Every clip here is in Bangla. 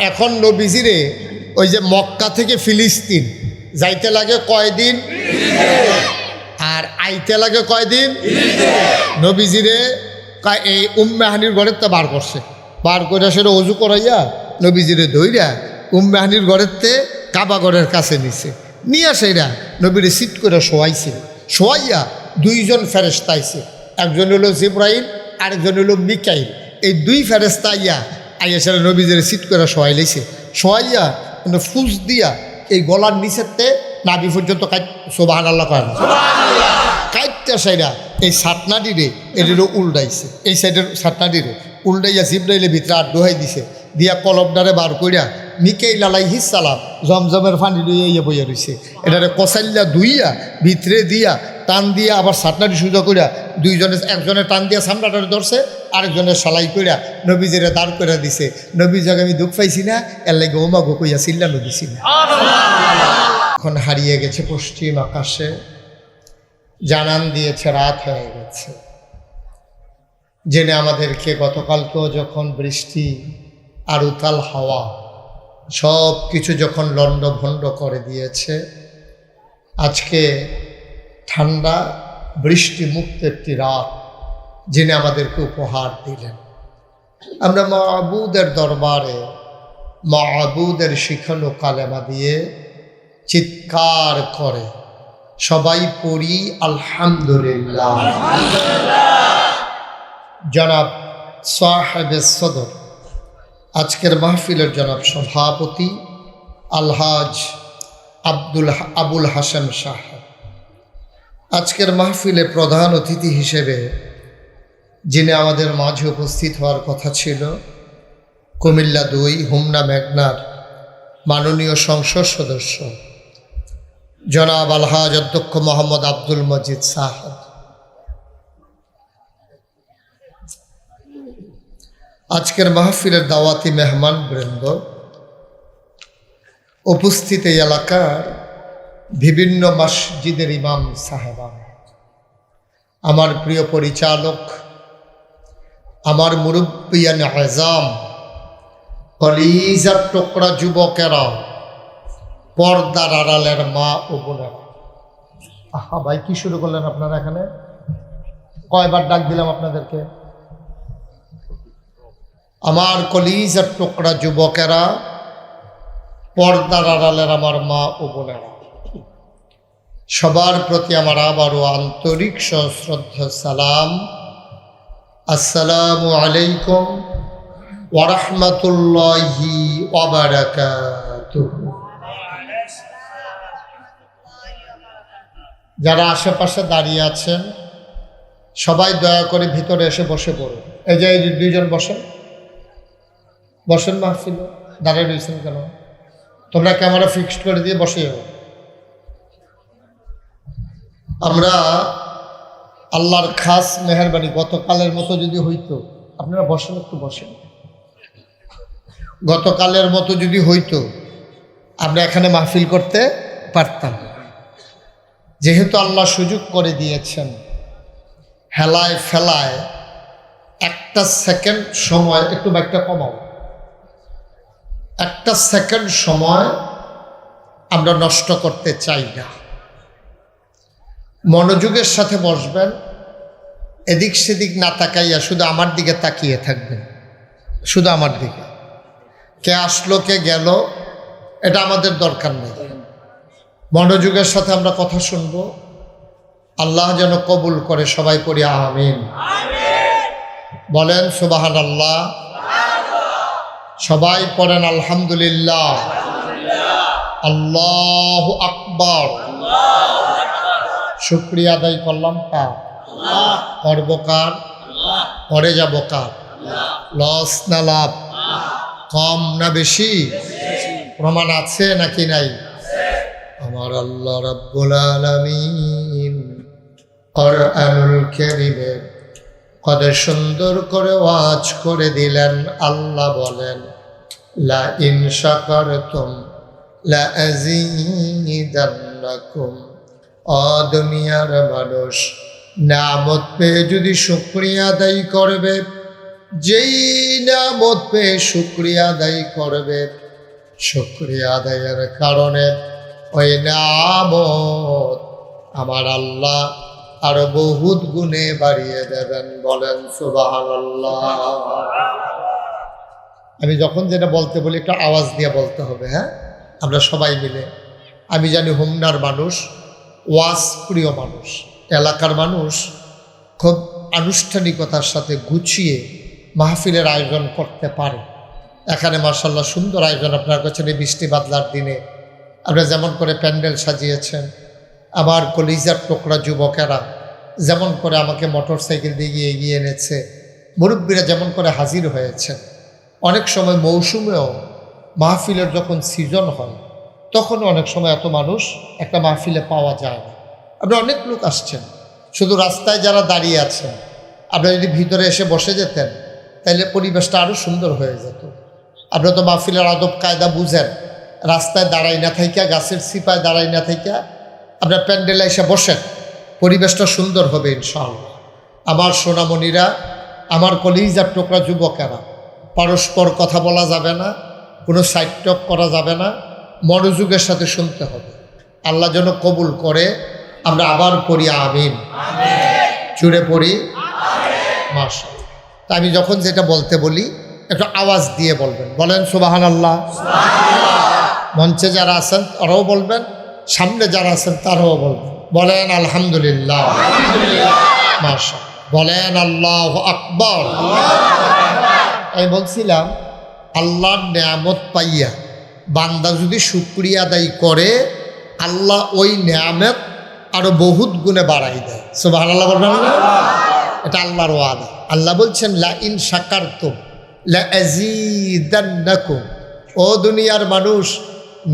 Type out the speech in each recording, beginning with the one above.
এখন নবীজিরে ওই যে মক্কা থেকে ফিলিস্তিন যাইতে লাগে কয়দিন আর আইতে লাগে কয়দিন। নবীজিরে এই উম্মেহানির ঘরের তো বার করছে, বার করে সেটা অজু করাইয়া নবীজিরে ধইরা উম্মেহানির ঘরের তে কাবা ঘরের কাছে নিছে, নিয়ে সেরা নবীরে সিট করে শোয়াইছে। শোয়াইয়া দুইজন ফেরেশতা আইছে, একজন হলো জিব্রাইল আরেকজন হলো মিকাইল। এই দুই ফেরেশতা আইয়া সেটা নবীজিরে সিট করে শোয়াই লাইছে। শোয়াইয়া ফুস দিয়া এই গলার নিচেতে নাভি পর্যন্ত সুবহানাল্লাহ কয় না, কাইটটা সাইডা এই সাতনাডিরে এটিরও উল্টাইছে, এই সাইডের সাতনাডিরে উল্টাইয়া জিব্রাইলের ভিতরে আর দোহাই দিছে, দিয়া কলবডারে বার কইরা মিকাইল আলাইহিস সালাম জমজমের পানি লইয়া বইয়া রইছে। এটারে কসাইল্লা ধুইয়া ভিতরে দিয়া টান দিয়া আবার সাতনাডি সুজা কইরা দুইজনে একজনে টান দিয়া সামনাটারে ধরছে, আরেকজনের সালাই কইরা নবীজিরে দাঁড় কইরা দিছে। নবী জায়গা আমি দুঃখ পাইছি না, এর লাগে ওমা গো কইয়া চিল্লানো দিছি না। এখন হারিয়ে গেছে পশ্চিম আকাশে, জানান দিয়েছে রাত হয়ে গেছে। জেনে আমাদেরকে গতকালকেও যখন বৃষ্টি আর উতাল হাওয়া সব কিছু যখন লণ্ডভণ্ড করে দিয়েছে, আজকে ঠান্ডা বৃষ্টি মুক্ত একটি রাত যিনি আমাদেরকে উপহার দিলেন। আমরা মাবুদের দরবারে মাবুদের শিখানো কালেমা দিয়ে চিৎকার করে সবাই পড়ি আলহামদুলিল্লাহ। জনাব সাহেবে সদর, আজকের মাহফিলের জনাব সভাপতি আলহাজ আবুল হাসেম সাহেব, আজকের মাহফিলে প্রধান অতিথি হিসেবে যিনি আমাদের মাঝে উপস্থিত হওয়ার কথা ছিল, কুমিল্লা ২ হোমনা মেঘনার মাননীয় সংসদ সদস্য জনাব আলহাজ অধ্যক্ষ মোহাম্মদ আব্দুল মজিদ সাহেব, আজকের মাহফিলের দাওয়াতি মেহমান বৃন্দ, উপস্থিত এই এলাকার বিভিন্ন মসজিদের ইমাম সাহেবান, আমার প্রিয় পরিচালক, আমার মুরব্বিয়ান আযম, কলিজার টুকরা যুবকেরা, পর্দার আড়ালের মা ও বোনেরা। আহা ভাই, কি শুরু করলেন আপনারা? এখানে কয়বার ডাক দিলাম আপনাদেরকে? আমার কলিজার টুকরা যুবকেরা, পর্দার আড়ালের আমার মা ও বোনেরা, সবার প্রতি আমার আবারও আন্তরিক সশ্রদ্ধা সালাম। আসসালামু আলাইকুম ওয়া রাহমাতুল্লাহি ওয়া বারাকাতুহু। যারা আশেপাশে দাঁড়িয়ে আছেন সবাই দয়া করে ভিতরে এসে বসে পড়ুন। এই যে দুইজন বসেন, বসেন মাহফিল, দাঁড়িয়ে রয়েছেন কেন? তোমরা ক্যামেরা ফিক্সড করে দিয়ে বসে যাও। আমরা আল্লাহর খাস মেহেরবানি, গতকালের মতো যদি হইতো, আপনারা বসেন, একটু বসেন, গতকালের মতো যদি হইতো আমরা এখানে মাহফিল করতে পারতাম। যেহেতু আল্লাহ সুযোগ করে দিয়েছেন, হেলায় ফেলায় একটা সেকেন্ড সময়, একটু ব্যাগটা কমাও, একটা সেকেন্ড সময় আমরা নষ্ট করতে চাই না। মনোযোগের সাথে বসবেন, এদিক সেদিক না তাকাইয়া শুধু আমার দিকে তাকিয়ে থাকবেন, শুধু আমার দিকে। কে আসলো কে গেল এটা আমাদের দরকার নেই। মনোযোগের সাথে আমরা কথা শুনব, আল্লাহ যেন কবুল করে। সবাই পড়ি আমিন, বলেন সুবহানাল্লাহ, সবাই পড়েন আলহামদুলিল্লাহ, আল্লাহু আকবার। শুকরিয়া আদায় করলাম কার? করব কার? করে যাব কার? লস না লাভ? কম না বেশি? প্রমাণ আছে নাকি নাই? আমার আল্লাহ রাব্বুল আলামিন কুরআনুল কারীমে কত সুন্দর করে ওয়াজ করে দিলেন। আল্লাহ বলেন, লা ইন শাকারতুম লা আযীদান্নাকুম। দুনিয়ার মানুষ, নিয়ামত পেয়ে যদি শুকরিয়া আদায় করবে, যেই নিয়ামত পেয়ে শুকরিয়া আদায় করবে, শুকরিয়া আদায়ের কারণে ওই নিয়ামত আমার আল্লাহ আরো বহুত গুণে বাড়িয়ে দেবেন। বলেন সুবহানাল্লাহ। আমি যখন যেটা বলতে বলি একটু আওয়াজ দিয়ে বলতে হবে, হ্যাঁ, আমরা সবাই মিলে। আমি জানি হোমনার মানুষ ওয়াজ প্রিয় মানুষ, এলাকার মানুষ খুব আনুষ্ঠানিকতার সাথে গুছিয়ে মাহফিলের আয়োজন করতে পারে। এখানে মাশাআল্লাহ সুন্দর আয়োজন আপনার কাছে এই বৃষ্টি বাদলার দিনে আপনারা যেমন করে প্যান্ডেল সাজিয়েছেন, আমার কলিজার টুকরা যুবকেরা যেমন করে আমাকে মোটর সাইকেল দিয়ে এগিয়ে এনেছে, মুরব্বীরা যেমন করে হাজির হয়েছেন। অনেক সময় মৌসুমেও মাহফিলের যখন সিজন হয় তখন অনেক সময় এত মানুষ একটা মাহফিলে পাওয়া যায় না। আপনারা অনেক লোক আসছেন, শুধু রাস্তায় যারা দাঁড়িয়ে আছেন আপনারা যদি ভিতরে এসে বসে যেতেন তাহলে পরিবেশটা আরও সুন্দর হয়ে যেত। আপনারা তো মাহফিলের আদব কায়দা বুঝেন, রাস্তায় দাঁড়াই না থাইকা, গাছের সিপায় দাঁড়াই না থাইকা আপনার প্যান্ডেলে এসে বসেন, পরিবেশটা সুন্দর হবে ইনশাআল্লাহ। আমার সোনামণিরা, আমার কলিজার টুকরা যুবকেরা, পরস্পর কথা বলা যাবে না, কোনো সাইড টক করা যাবে না, মনোযোগের সাথে শুনতে হবে। আল্লাহ যেন কবুল করে। আমরা আবার পড়ি আমিন, জুড়ে পড়ি মাশাআল্লাহ। তা আমি যখন যেটা বলতে বলি একটু আওয়াজ দিয়ে বলবেন। বলেন সুবহানাল্লাহ। মঞ্চে যারা আছেন তারাও বলবেন, সামনে যারা আছেন তারাও বলবেন। বলেন আলহামদুলিল্লাহ, মাশাআল্লাহ। বলেন আল্লাহু আকবার। আমি বলছিলাম আল্লাহর নিয়ামত পাইয়া বান্দা যদি শুকরিয়া আদায় করে আল্লাহ ওই নিয়ামত আরো বহুত গুণে বাড়াই দেয়। সুবহানাল্লাহ বলবেন না? এটা আল্লাহর ওয়াদা। আল্লাহ বলছেন লা ইন শাকারতুম লা আযীদান্নাকুম। ও দুনিয়ার মানুষ,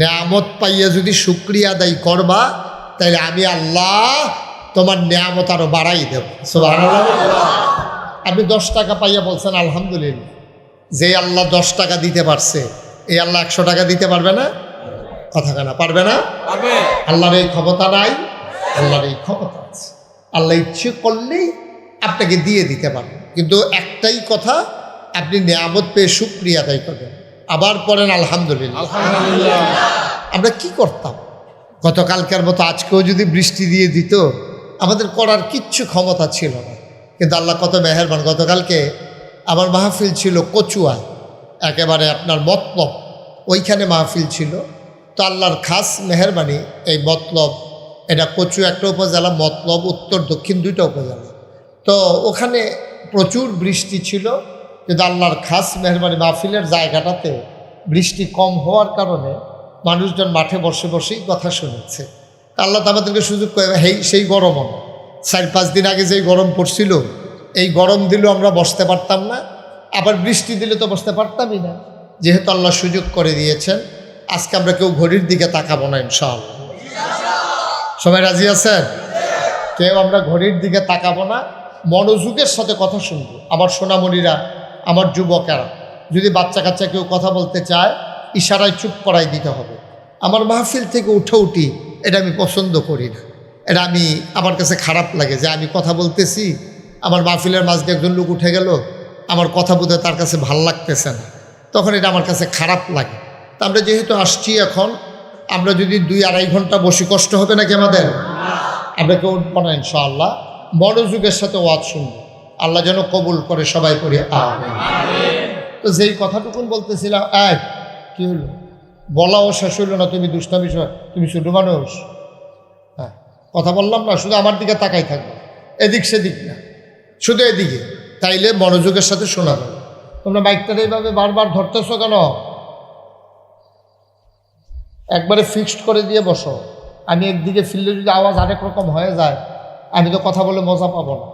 নিয়ামত পাইয়া যদি শুকরিয়া আদায় করবা তাহলে আমি আল্লাহ তোমার নিয়ামত আরো বাড়াই দেব। সুবহানাল্লাহ। আপনি 10 টাকা পাইয়া বলছেন আলহামদুলিল্লাহ। যে আল্লাহ 10 টাকা দিতে পারছে এই আল্লাহ 100 টাকা দিতে পারবে না? কথা কেনা পারবে না? আল্লাহর এই ক্ষমতা নাই? আল্লাহর এই ক্ষমতা আছে। আল্লাহ ইচ্ছে করলেই আপনাকে দিয়ে দিতে পারেন, কিন্তু একটাই কথা, আপনি নিয়ামত পেয়ে শুকরিয়া আদায় করবেন। আবার পড়েন আলহামদুলিল্লাহ। আমরা কি করতাম গতকালকার মতো আজকেও যদি বৃষ্টি দিয়ে দিত আমাদের করার কিচ্ছু ক্ষমতা ছিল না, কিন্তু আল্লাহ কত মেহেরবান। গতকালকে আমার মাহফিল ছিল কচুয়ায়, একেবারে আপনার মতলব ওইখানে মাহফিল ছিল। তো আল্লাহর খাস মেহেরবানি, এই মতলব এটা কচু একটা উপজেলা, মতলব উত্তর দক্ষিণ 2টা উপজেলা। তো ওখানে প্রচুর বৃষ্টি ছিল, কিন্তু আল্লাহর খাস মেহেরবানি মাহফিলের জায়গাটাতে বৃষ্টি কম হওয়ার কারণে মানুষজন মাঠে বসে বসেই কথা শুনেছে। আল্লাহ তো আমাদেরকে সুযোগ করে, সেই গরমও 4-5 দিন আগে যেই গরম পড়ছিল এই গরম দিলেও আমরা বসতে পারতাম না, আবার বৃষ্টি দিলে তো বসতে পারতামই না। যেহেতু আল্লাহ সুযোগ করে দিয়েছেন, আজকে আমরা কেউ ঘড়ির দিকে তাকাবো না ইনশাআল্লাহ। সবাই রাজি আছেন? কেউ আমরা ঘড়ির দিকে তাকাবো না, মনোযোগের সাথে কথা শুনবো। আমার সোনামণিরা, আমার যুবকেরা, যদি বাচ্চা কাচ্চা কেউ কথা বলতে চায় ইশারায় চুপ করাই দিতে হবে। আমার মাহফিল থেকে উঠি এটা আমি পছন্দ করি না, এটা আমার কাছে খারাপ লাগে যে আমি কথা বলতেছি, আমার মাহফিলের মাঝে একজন লোক উঠে গেল, আমার কথা বোধহয় তার কাছে ভাল লাগতেছে না, তখন এটা আমার কাছে খারাপ লাগে। তা আমরা যেহেতু আসছি এখন, আমরা যদি 2-2.5 ঘন্টা বসি কষ্ট হবে নাকি আমাদের? আমরা কেউ উঠবো না ইনশাআল্লাহ, মনোযোগের সাথে ওয়াজ শুনবো। আল্লাহ যেন কবুল করে, সবাই করি আমিন। তো যেই কথাটুকুন বলতেছিলাম, কি হলো বলাও শেষ হইল না, তুমি দুষ্টামি, তুমি ছোট মানুষ। হ্যাঁ, কথা বললাম না, শুধু আমার দিকে তাকাই থাকবে, এদিক সেদিক না, শুধু এদিকে, তাইলে মনোযোগের সাথে শোনা যাবে। তোমরা মাইকটা এইভাবে বারবার ধরতেছো কেন? একবারে ফিক্সড করে দিয়ে বসো। আমি একদিকে ফিরলে যদি আওয়াজ আরেক রকম হয়ে যায়, আমি তো কথা বলে মজা পাবো না।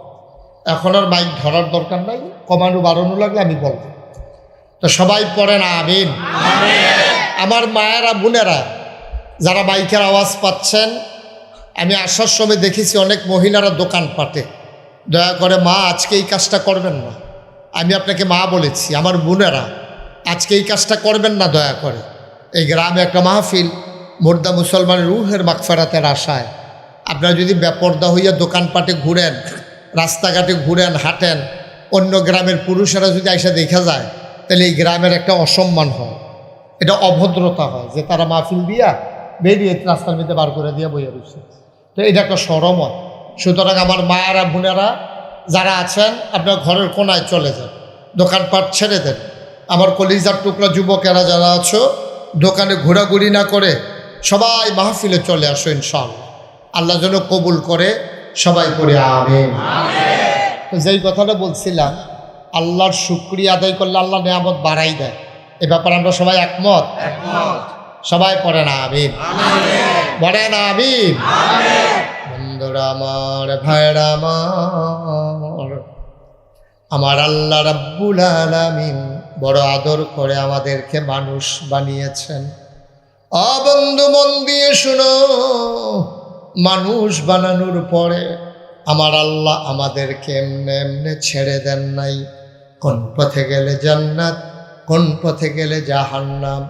এখন আর মাইক ধরার দরকার নাই, কমানো বাড়ানো লাগলে আমি বলবো। তো সবাই পড়েন আমিন। আমার মায়েরা, বোনেরা যারা মাইকের আওয়াজ পাচ্ছেন, আমি আসার সময় দেখেছি অনেক মহিলারা দোকান পাটে। দয়া করে মা, আজকে এই কাজটা করবেন না। আমি আপনাকে মা বলেছি, আমার বোনেরা আজকে এই কাজটা করবেন না দয়া করে। এই গ্রামে একটা মাহফিল, মুর্দা মুসলমানের রুহের মাগফিরাতের আশায় আপনারা যদি বেপর্দা হইয়া দোকানপাটে ঘুরেন, রাস্তাঘাটে ঘুরেন, হাঁটেন, অন্য গ্রামের পুরুষেরা যদি আইসা দেখা যায় তাহলে এই গ্রামের একটা অসম্মান হয়, এটা অভদ্রতা হয় যে তারা মাহফিল দিয়া বেরিয়ে রাস্তার মধ্যে বার করে দিয়ে বইয়া রয়েছে। তো এটা একটা সরম হয়। সুতরাং আমার মায়েরা বোনেরা যারা আছেন আপনার ঘরের কোনায় চলে যান, দোকানপাট ছেড়ে দেন। আমার কলিজার টুকরা যুবকেরা যারা আছো দোকানে ঘোরাঘুরি না করে সবাই মাহফিলে চলে আসো ইনশাআল্লাহ। আল্লাহ যেন কবুল করে, সবাই করে আমিন। তো যেই কথাটা বলছিলাম, আল্লাহর শুকরিয়া আদায় করলে আল্লাহ নেয়ামত বাড়াই দেয়, এ ব্যাপারে আমরা সবাই একমত। সবাই পড়ে না আমিন, পড়ে না আমিন। বন্ধুরা আমার, ভাইরা আমার আল্লাহ রাব্বুল আলামিন বড় আদর করে আমাদেরকে মানুষ বানিয়েছেন। বন্ধু মন দিয়ে শুনো, মানুষ বানানোর পরে আমার আল্লাহ আমাদেরকে এমনে এমনে ছেড়ে দেন নাই। কোন পথে গেলে জান্নাত, কোন পথে গেলে জাহান্নাম,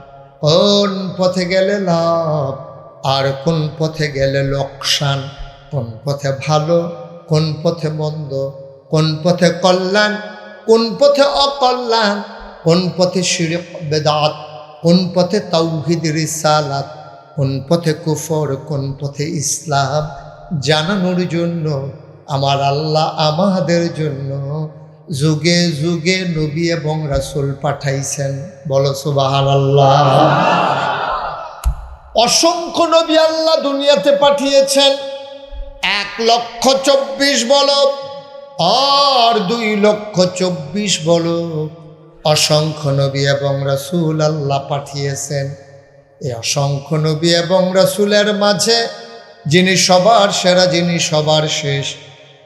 কোন পথে গেলে লাভ আর কোন পথে গেলে লোকসান, কোন পথে ভালো, কোন পথে মন্দ, কোন পথে কল্যাণ, কোন পথে অকল্যাণ, কোন পথে শিরক বেদাত, কোন পথে তাওহীদ রিসালাত, কোন পথে কুফর, কোন পথে ইসলাম জানানোর জন্য আমার আল্লাহ আমাদের জন্য যুগে যুগে নবী এবং রাসূল পাঠাইছেন। বলো সুবহানাল্লাহ। অসংখ্য নবী আল্লাহ দুনিয়াতে পাঠিয়েছেন, 1,24,000 বলো আর 2,24,000 বলো, অসংখ্য নবী এবং রাসূল আল্লাহ পাঠিয়েছেন। এই অসংখ্য নবী এবং রাসূলের মাঝে যিনি সবার সেরা, যিনি সবার শেষ,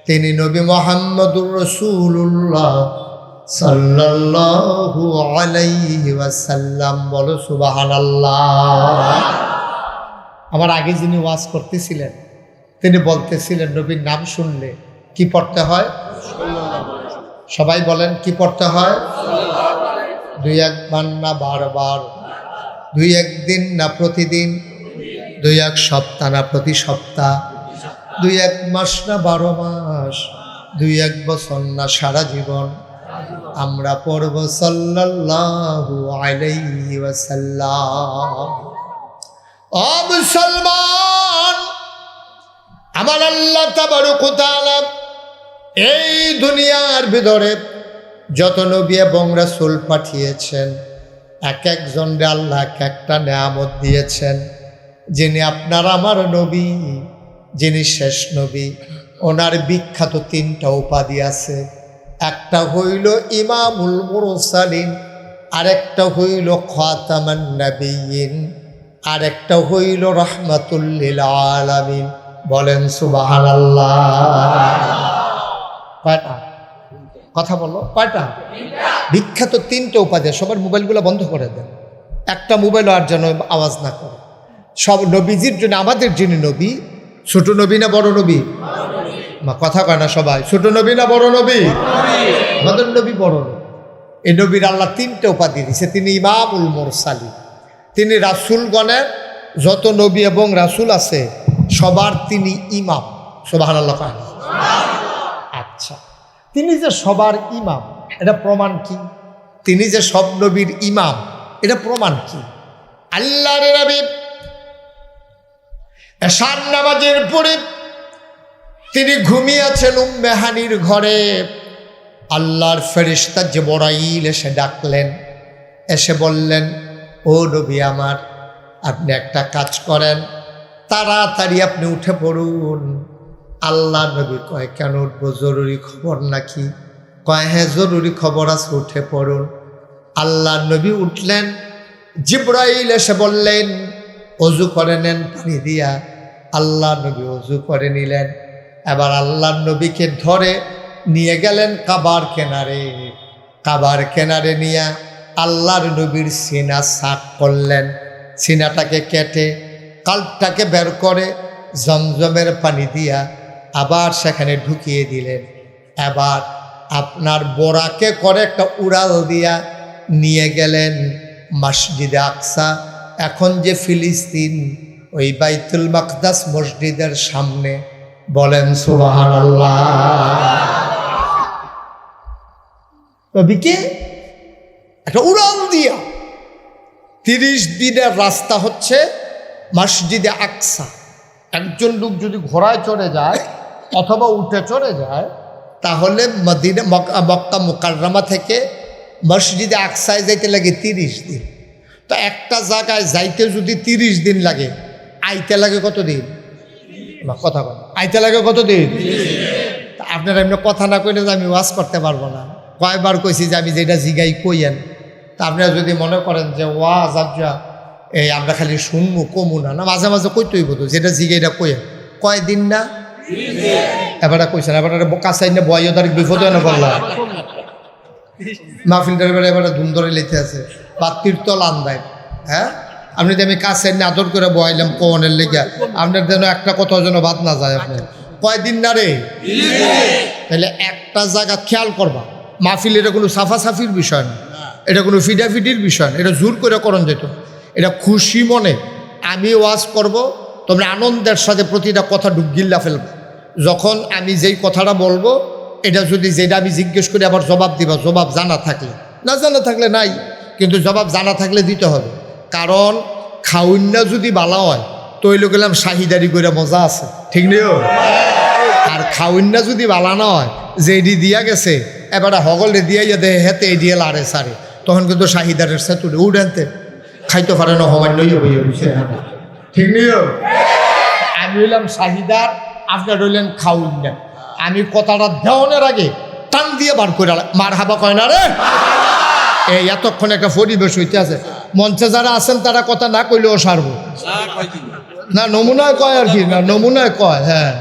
তিনি নবী মুহাম্মদুর রাসূলুল্লাহ সাল্লাল্লাহু আলাইহি ওয়াসাল্লাম। বলো সুবহানাল্লাহ। আমার আগে যিনি ওয়াজ করতেছিলেন তিনি বলতেছিলেন নবীর নাম শুনলে কি পড়তে হয়? সবাই বলেন কি পড়তে হয়? 2-1 বার না বারবার, 2-1 দিন না প্রতিদিন, 2-1 সপ্তাহ না প্রতি সপ্তাহ, 2-1 মাস না 12 মাস, 2-1 বছর না সারা জীবন আমরা পড়ব সাল্লাল্লাহু আলাইহি ওয়াসাল্লাম। ও মুসলমান, আমার আল্লাহ তাবারক ওয়া তাআলা এই দুনিয়ার ভিতরে যত নবী এবং রাসূল পাঠিয়েছেন, এক একজনকে আল্লাহ এক একটা নেয়ামত দিয়েছেন। যিনি আপনার আমার নবী, যিনি শেষ নবী, ওনার বিখ্যাত 3টা উপাধি আছে। একটা হইল ইমামুল মুরসালিন, আরেকটা হইল খাতামান নবিয়্যিন, আরেকটা হইল রাহমাতুল লিল আলামিন। বলেন সুবহানাল্লাহ। কয়টা? কথা বলো, কয়টা? বিখ্যাত 3টা উপাধি। সবার মোবাইলগুলো বন্ধ করে দেন, একটা মোবাইল আর যেন আওয়াজ না করে। সব নবীজির জন্য, আমাদের যিনি নবী, ছোট নবী না বড় নবী? কথা কয় না সবাই, ছোট নবী না বড় নবী? আমাদের নবী বড় নবী। এই নবীর আল্লাহ 3টা উপাধি দিয়েছে। তিনি ইমামুল মুরসালিন, তিনি রাসূলগণের যত নবী এবং রাসূল আছে সবার তিনি ইমাম। সুবহানাল্লাহ। আচ্ছা, তিনি যে সবার ইমাম এটা প্রমাণ কি? তিনি যে সব নবীর ইমাম এটা প্রমাণ কি? আল্লাহর নবী এশার নামাজের পরে তিনি ঘুমিয়ে আছেন উম্মে হানির ঘরে। আল্লাহর ফেরেশতা জিবরাইল এসে ডাকলেন, এসে বললেন, ও নবী আমার, আপনি একটা কাজ করেন, তাড়াতাড়ি আপনি উঠে পড়ুন। আল্লাহ নবী কয়, কেন উঠবো? জরুরি খবর নাকি? কয়, হ্যাঁ জরুরি খবর আছে, উঠে পড়ুন। আল্লাহ নবী উঠলেন। জিবরাইল এসে বললেন, অজু করে নেন পানি দিয়া। আল্লাহ নবী অজু করে নিলেন। এবার আল্লাহ নবীকে ধরে নিয়ে গেলেন কাবার কিনারে। কাবার কিনারে নিয়ে আল্লাহর নবীর সিনা সাফ করলেন। সিনাটাকে কেটে কাল্পটাকে বের করে জমজমের পানি দিয়া আবার সেখানে ঢুকিয়ে দিলেন। এবার আপনার বোরাকে করে একটা উড়াল দিয়া নিয়ে গেলেন মসজিদে আকসা, এখন যে ফিলিস্তিন, ওই বাইতুল মাকদাস মসজিদের সামনে। বলেন সুবহানাল্লাহ। নবীকে একটা উড়াল দিয়া 30 দিনের রাস্তা হচ্ছে মসজিদে আকসা। একজন লোক যদি ঘোড়ায় চড়ে যায় অথবা উঠে চড়ে যায় তাহলে মক্কা মুকাররমা থেকে মসজিদে আকসায় যাইতে লাগে 30 দিন। তো একটা জায়গায় যাইতে যদি 30 দিন লাগে, আইতে লাগে কতদিন? কথা বল, আইতে লাগে কতদিন? আপনারা এমনি কথা না কইলে আমি ওয়াজ করতে পারবো না। কয়বার কইছি যে আমি যেটা জিগাই কইয়েন, তা আপনারা যদি মনে করেন যে ওয়াজ আজ্জা এই আমরা খালি শুনবো কমু না, না মাঝে মাঝে কইতেই বলতো যেটা জিগাইটা কইয়েন। কয়দিন না এবারে কইছেন, এবারে কাছে না বয় তার বিপদ না বললাম মাহফিলটার এবারে এবারে ধুম ধরে লেতে আছে পাত্তির তল আন্দায়। হ্যাঁ, আপনি তো আমি কাছে আদর করে বয়াইলাম কোনের লেগে, আপনার যেন একটা কথা যেন বাদ না যায়। আপনি কয়দিন না রে? তাহলে একটা জায়গা খেয়াল করবা, মাহফিল এটা কোনো সাফাসাফির বিষয় না, এটা কোনো ফিডাফিডির বিষয় না, এটা জোর করে করণ যেত। এটা খুশি মনে আমি ওয়াজ করব, তোমরা আনন্দের সাথে প্রতিটা কথা ডুবগিল্লা ফেলবে। যখন আমি যেই কথাটা বলবো এটা যদি যেটা আমি জিজ্ঞেস করি আবার জবাব দিবা, জবাব জানা থাকলে, না জানা থাকলে নাই, কিন্তু জবাব জানা থাকলে দিতে হবে। কারণ খাউন্না যদি বালা হয় তৈল গেলাম শাহিদারি করে মজা আছে, ঠিক নেই? আর খাউন্না যদি বালা না হয় যে এডি দিয়া গেছে এবারে হগলে দিয়া দে হেতে এডিয়ে লারে সারে, তখন কিন্তু শাহিদারের সাথে উড়ানতে খাইতে পারে না, হওয়ার নই, ঠিক নেই? আমি হইলাম শাহিদার, আপনার রইলেন খাউন্না। আমি কথাটা দেওয়ানোর আগে টান দিয়ে বার করে মার হাবা কয় না রে। এই এতক্ষণ একটা পরিবেশ হইতে আছে, মঞ্চে যারা আছেন তারা কথা না কইলেও সারবো না, নমুনায় কয় আর কি, না নমুনায় কয়। হ্যাঁ,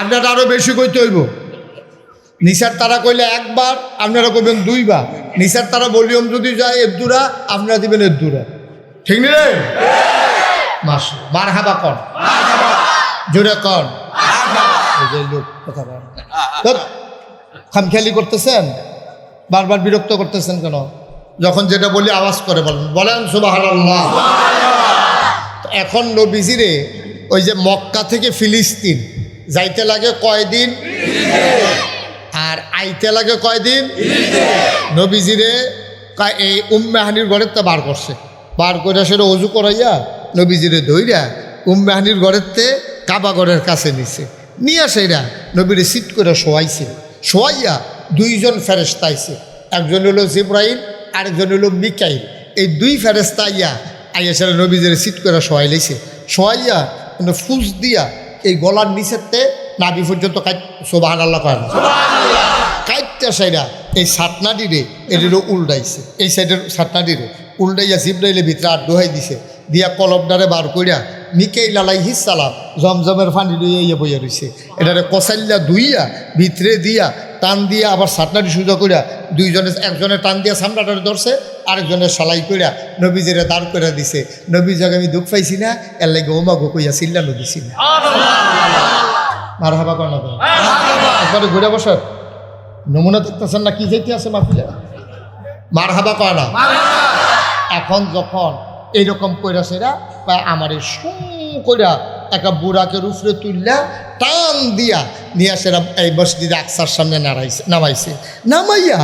আপনারা আরো বেশি কইতে হইব। নিসার তারা কইলে একবার, আপনারা কইবেন 2 বার। নিসার তারা ভলিউম যদি যায় 1 দুরা, আপনারা দিবেন 1 দুরা, ঠিক নেই রে? মার হাবা কন, জোরে কন। লোক কথা খামখেয়ালি করতেছেন, বারবার বিরক্ত করতেছেন কেন? যখন যেটা বলি আওয়াজ করে বলেন, বলেন সুবহানাল্লাহ। এখন নবীজিরে ওই যে মক্কা থেকে ফিলিস্তিন যাইতে লাগে কয়দিন আর আইতে লাগে কয়দিন? নবীজিরে এই উম্মে হানির ঘরের তো বার করছে, বার করে সেটা অজু করাইয়া নবীজিরে ধইরা উম্মে হানির ঘরের তে কাবা ঘরের কাছে নিছে, নিয়ে সেরা নবীরে সিট করে শোয়াইছে। শোয়াইয়া 2 জন ফেরেশতা আইছে, একজন হলো জিবরাইল আরেকজন হলো মিকাইল। এই 2 ফেরেশতা আইয়া সেরা নবীজিরে সিট করে শোয়াই লাইছে। শোয়াইয়া ফুস দিয়া এই গলার নিচেতে নাভি পর্যন্ত সুবহানাল্লাহ কয় না, কাইটটা সাইডা এই সাতনাডিরে এটিরও উল্টাইছে, এই সাইডের সাতনাডিরে উল্টাইয়া জিবরাইলের ভিতরে আর দোহাই দিছে, দিয়া কলবডারে বার কইরা মিকাইল আলাইহিস সালাম জমজমের পানি লইয়া বইয়া রইছে, এটারে কসাইল্লা ধুইয়া ভিতরে দিয়া টান দিয়া আবার সাতনাটি সুজা কইরা 2 জনে, একজনের টান দিয়া সামনাটারে ধরছে, আরেকজনের সালাই কইরা নবীজিরে দাঁড় করে দিছে। নবীজাকে আমি দুঃখ পাইছি না, এর লাগে ওমা গো কইয়া চিল্লানো দিছি না। মারহাবা কর না, একবারে ঘুরে বসার নমুনা দেখতেছেন না কি যেতে আছে মাহফিলে? মারহাবা কর না। এখন যখন এইরকম কইরা সেরা আমার কইরা একটা বুড়াকে রুফরে তুললা টান দিয়া নিয়ে সেরা এই মসজিদে আকসার সামনে নামাইছে। নামাইয়া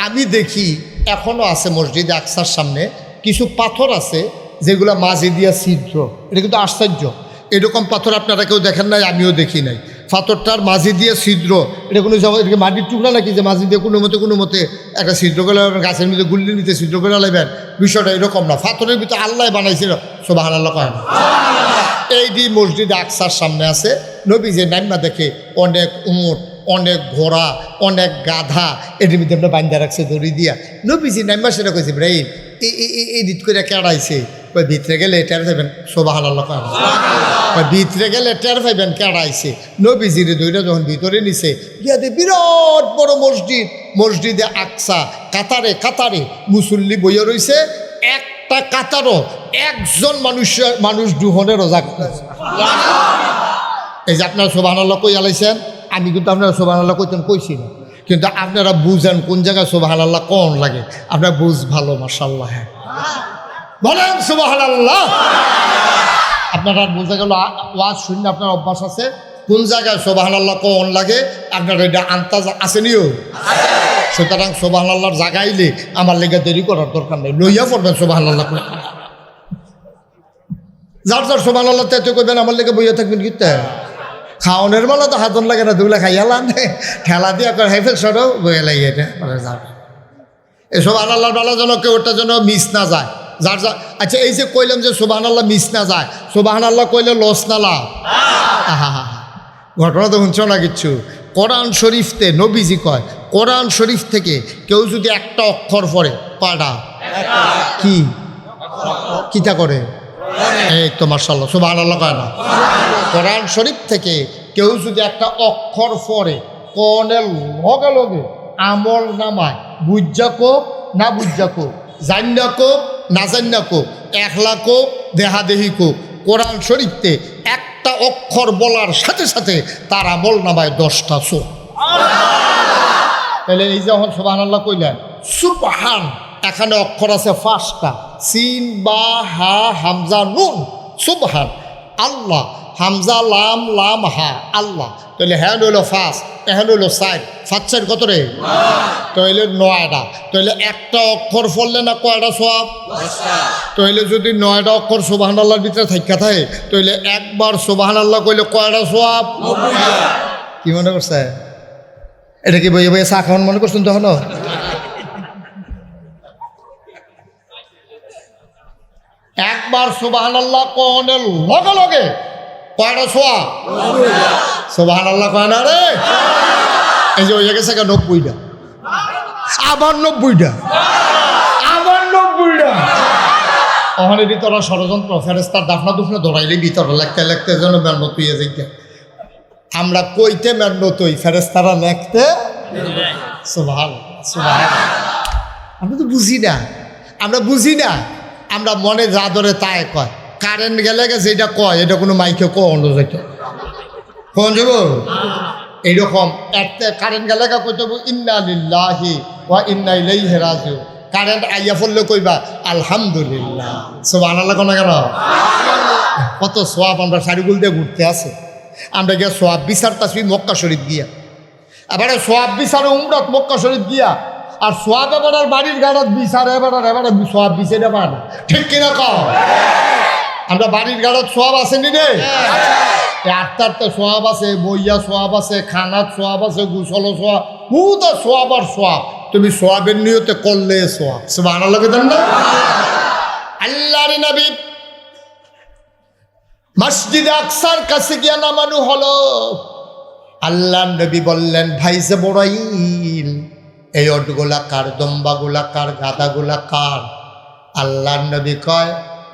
আমি দেখি এখনো আছে মসজিদে আকসার সামনে কিছু পাথর আছে যেগুলো মাঝে দিয়া ছিদ্র। এটা কিন্তু আশ্চর্য, এরকম পাথর আপনারা কেউ দেখেন নাই, আমিও দেখি নাই। পাথরটার মাঝে দিয়ে ছিদ্র, এটা কোনো এটাকে মাটির টুকরা নাকি যে মাঝে দিয়ে কোনো মতে একটা ছিদ্র করে গাছের মধ্যে গুল্লি নিতে ছিদ্র করে লাইবেন, বিষয়টা এরকম না। পাথরের ভিতরে আল্লাহ বানাইছিল, সুবহানাল্লাহ কয় না। এইটি মসজিদে আকসার সামনে আছে। নবীজি নাইমা দেখে অনেক উট, অনেক ঘোড়া, অনেক গাধা এটির মধ্যে আমরা বান্ধা রাখছে দড়ি দিয়া। নবীজি নাইমা সেটা কইছে ইব্রাহিম এই দিত করে কেড়াইছে, ওই ভিতরে গেলে টের পাইবেন, সুবহানাল্লাহ কয় না। ওই ভিতরে গেলে টের পাইবেন কেড়াইছে। নবীজিরে দইরা যখন ভিতরে নিছে গিয়া দে বিরাট বড় মসজিদ, মসজিদে আকসা কাতারে কাতারে মুসল্লি বইয়া রইছে। একটা কাতারও একজন মানুষ দুহনের রোজা করতেছে। এই যে আপনারা সুবহানাল্লাহ কই আলাইছেন, আমি কিন্তু আপনারা সুবহানাল্লাহ কইতেন কইছি না, কিন্তু আপনারা বুঝেন কোন জায়গায় সুবহানাল্লাহ কোন লাগে, আপনারা বুঝ ভালো মাশাআল্লাহ। হ্যাঁ বলেন সুবহানাল্লাহ। আপনারা বুঝে গেল ওয়াজ শূন্য আপনার অভ্যাস আছে, কোন জায়গায় সুবহানাল্লাহ কোন লাগে আপনার এটা আন্তাজ আসেনিও। সুতরাং সুবহানাল্লাহর জাগাইলে আমার লেগে দেরি করার দরকার নেই, লইয়া পড়বেন সুবহানাল্লাহ করে। যার যার সুবহানাল্লাহ তেতে করবেন, আমার লেগে বইয়া থাকবেন কিতে খাওয়ানোর বেলা তো হাতন লাগে না, দুগুলা খাইয়ালাম ঠেলা দিয়া করে হাইফেল সরো বইয়া লাগে এটা যাবে। এই সুবহানাল্লাহর বেলা যেন কেউ ওটা যেন মিস না যায়। যার যা আচ্ছা, এই যে কইলাম যে সুবহানাল্লাহ মিস না যায়, সুবহানাল্লাহ কইলে লস না লাভ? আহা হা হা, ঘটনা তো শুনছ না কিচ্ছু। কোরআন শরীফতে নবীজি কয়, কোরআন শরীফ থেকে কেউ যদি একটা অক্ষর পড়ে, কয়টা কি কিতা করে? এই তো মাশাআল্লাহ, সুবহানাল্লাহ কয় না? কোরআন শরীফ থেকে কেউ যদি একটা অক্ষর পড়ে, কোনের লগে লগে আমল নামায় বুঝা কোপ না বুঝা কোপ, জান্না কোপ না জান্না কোপ, একলা কোপ দেহাদেহি কোপ, কোরআন শরীফতে একটা অক্ষর বলার সাথে সাথে তার আমল নামায় 10টা চোখ। তাহলে এই যখন সুবহানাল্লাহ কইলেন, সুবহান এখানে অক্ষর আছে 5টা, সিন বা হা হামজা নুন, সুবহান আল্লাহ, হামজা লাম লাম হা আল্লাহ। তাহলে হ্যাঁ হইল 5, এখন হইল 4, 5 4 কত রে? তাহলে 9টা। তাহলে একটা অক্ষর পড়লে না কয়টা সওয়াব? তাহলে যদি 9টা অক্ষর সুবহানাল্লাহর ভিতরে থাইকা থাকে, তাহলে একবার সুবহানাল্লাহ কইলে কয়টা সওয়াব? কি মনে করছে? এটা কি বইয়ে বইয়ে চা খাওয়ান মনে করছেন তখন? একবার সুবহানাল্লাহ কোনের লগে লগে কয়টা সওয়াব? সুবহানাল্লাহ কয় না রে? এই যে হয়ে গেছে 90টা, আবার 90টা, আবার 90টা। ওখানে ভিতরে ষড়যন্ত্র, ফেরেস্তার দাফনা দুফনা ধরাইলে ভিতরে লাগতে লাগতে যেন মেহনত হইয়া যাইতে। আমরা কইতে মেহনত হই, ফেরেস্তারা লেখতে। সুবহানাল্লাহ সুবহানাল্লাহ। আমরা তো বুঝি না, আমরা বুঝি না, আমরা মনে যা ধরে তাই কয়। কারেন্ট গেলে যেটা কয় এটা কোনো মাইকে কন যাইত, কোন যাব এইরকম একটা কারেন্ট গেলে কইতে ইন্না লিল্লাহি ওয়া ইন্না ইলাইহি রাজিউন। কারেন্ট আইয়া পড়লে কইবা আলহামদুলিল্লাহ। সুবহানাল্লাহ কোন কেন? কত সোয়াব আমরা সারিগুল দিয়ে ঘুরতে আছে। আমরা গিয়া সোয়াব বিচারতাছি মক্কা শরীফ গিয়া, এবারে সোয়াব বিচারে উমরাত মক্কা শরীফ গিয়া, আর সোয়াব এবার বাড়ির গাড়াত বিচারে এবারে সোয়াব বিচারে পারে না, ঠিক কিনা কও? আমরা বাড়ির গাড়াত সোয়াব আসেনি রে? আটটারতে সোয়াব আছে, বইয়া সোয়াব আছে, খানাত সোয়াব আছে, গুসল সোয়াব, পুরো সোয়াব আর সোয়াব। তুমি সোয়াবের নিয়তে করলে সোয়াব। সুবহানাল্লাহ দেন না? আল্লাহর নবী মসজিদে আকসার কাছে গিয়া নামানো হলো। আল্লাহর নবী বললেন, ভাই জিবরাইল, এই ওটগুলা কার, দম্বাগুলা কার, গাদাগুলা কার? আল্লাহর নবী কয়,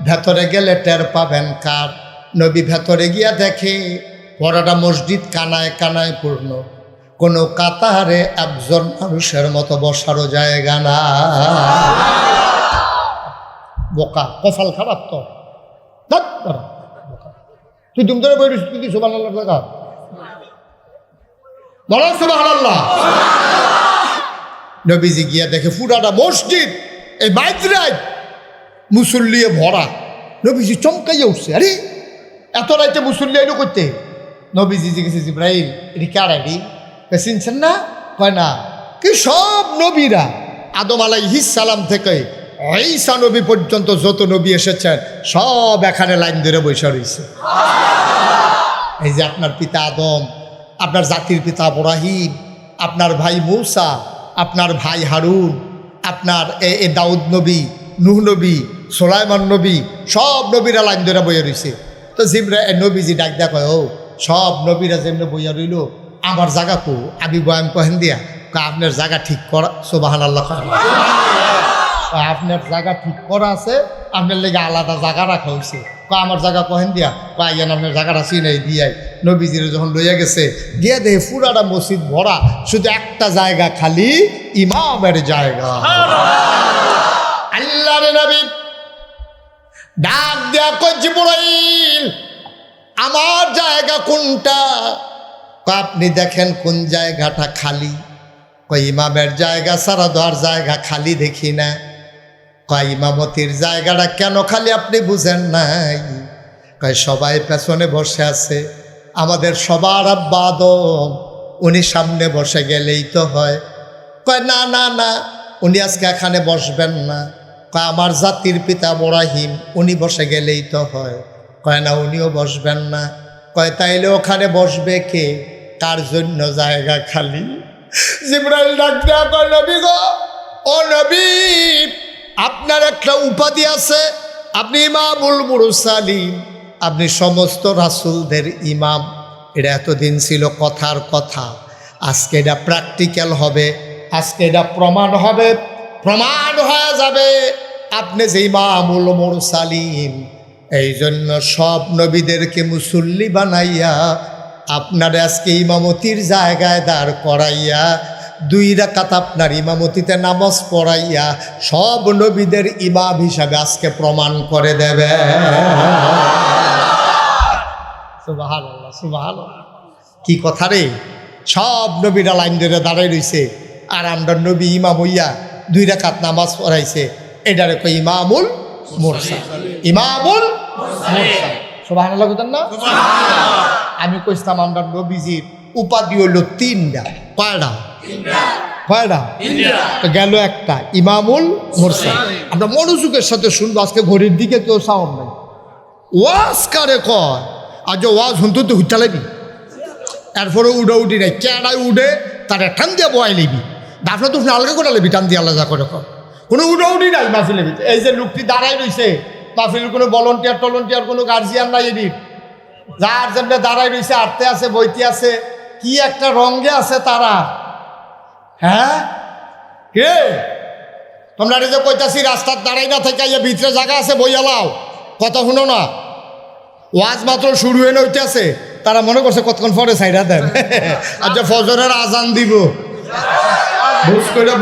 ভেতরে গেলে টের পাবেন কার। নবী ভেতরে গিয়া দেখে পুরোটা মসজিদ কানায় কানায় পূর্ণ, কোনো কাতারে একজন মানুষের মতো বসারও জায়গা না। বোকা, কপাল খারাপ তো। তুই তুমি ধরে বই তুই সুবহানাল্লাহ লাগা বলো সুবহানাল্লাহ। নবীজি গিয়া দেখে পুরাটা মসজিদ এই বাইতরাত মুসল্লিয়ে ভরা। নবীজি চমকাইয়া উঠছে, আরে এত রাইতে মুসল্লি আইলো করতে? নবীজি জিজ্ঞেস, জিবরাইল এটি কার আইডি? চিনছেন না? কয় না। কি সব নবীরা আদম আলাইহিস সালাম থেকে ঈসা নবী পর্যন্ত যত নবী এসেছেন সব এখানে লাইন ধরে বসে রয়েছে। এই যে আপনার পিতা আদম, আপনার জাতির পিতা ইব্রাহিম, আপনার ভাই মূসা, আপনার ভাই হারুন, আপনার এ দাউদ নবী, নূহ নবী, সুলাইমান নবী, সব নবীরা লাইন ধরে বইয়া রয়েছে। তো জিবরাইল নবীজি ডাক দেয়া কয়, ও সব নবীরা যেমনি বইয়া রইল, আমার জায়গা কো? আমি বয়ান কহেন দিয়া আপনার জায়গা ঠিক করা। সুবহানাল্লাহ। আপনার জায়গা ঠিক করা আছে, আপনার লেগে আলাদা জায়গা রাখা হয়েছে। আমার জায়গা কহেন দিয়া পাইয়ান, আপনার জায়গাটা চিনাই দিয়াই। নবীজিরে যখন লইয়া গেছে, গিয়া দেখে পুরাটা মসজিদ ভরা, শুধু একটা জায়গা খালি, ইমামের জায়গা। আল্লাহর নবী ডাক দেয়া কই, জিবরাইল আমার জায়গা কোনটা? আপনি দেখেন কোন জায়গাটা খালি? কই ইমামের জায়গা ছাড়া তো আর জায়গা খালি দেখি না। কয় ইমামতির জায়গাটা কেন খালি আপনি বুঝেন নাই? কয় সবাই পেছনে বসে আছে, আমাদের সবার আব্বা আদম, উনি সামনে বসে গেলেই তো হয়। কয় না না না, উনি আজকে এখানে বসবেন না। কয় আমার জাতির পিতা ইব্রাহিম, উনি বসে গেলেই তো হয়। কয় না, উনিও বসবেন না। কয় তাইলে ওখানে বসবে কে? কার জন্য জায়গা খালি? জিবরাইল ডাক দেয়া কয়, নবী গো, ও নবী, আপনার একটা উপাধি আছে, আপনি ইমামুল মুরসালিন, আপনি সমস্ত রাসূলদের ইমাম। এটা এতদিন ছিল কথার কথা, আজকে এটা প্র্যাকটিক্যাল হবে, আজকে এটা প্রমাণ হবে, প্রমাণ হয়ে যাবে আপনি যে ইমামুল মুরসালিন। এই জন্য সব নবীদেরকে মুসল্লি বানাইয়া আপনার আজকে ইমামতির জায়গায় দাঁড় করাইয়া 2 রাকাত আপনার ইমামতিতে নামাজ পড়াইয়া সব নবীদের ইমাম হিসাবে আজকে প্রমাণ করে দেবে। সুবহানাল্লাহ, সুবহানাল্লাহ। কি কথা রে! সব নবীরা লাইন ধরে দাঁড়াই রইছে, আর আমরা নবী ইমাম হইয়া 2 রাকাত নামাজ পড়াইছে। এটারে কই ইমামুল মুরসালিন, ইমামুল মুরসালিন। সুবহানাল্লাহ বলেন না? আমি কইতাম আমরা নবীজির উপাধি হইল 3টা। কয়টা? গেল একটা, ইমামুল মুরসালিন। আমরা মনোযোগের সাথে শুনবো, আজকে ঘড়ির দিকে কেউ সাউন্ড নাই। ওয়াজ কারে কয়? আজ ওয়াজ হুন তো হুইটা লাগবি, এরপরে উঠি নাই, কেডাই উঠে তারা টান দিয়ে বয়াই লিবি, দাফনা তুফনা আলগা করে লিবি, টান দিয়ে আলাদা করে কর, কোনো উঠি নাই মাহফিলের ভিতরে। এই যে লোকটি দাঁড়াই রয়েছে, মাহফিলের কোনো ভলন্টিয়ার কোনো গার্জিয়ান নাই, এদিক যার জন্য দাঁড়াই রয়েছে, আটতে আছে, বইতে আছে, কি একটা রঙ্গে আছে তারা। হ্যাঁ কে তোমরা যে কইতাছি রাস্তার দাঁড়াই না থেকে ভিতরে জায়গা আছে, বইয়ালাও কথা শুনো না। ওয়াজ মাত্র শুরু হয়ে নইতে আছে, তারা মনে করছে কতক্ষণ পরে সাইডা দেন, আচ্ছা ফজরের আজান দিব, বুঝ করে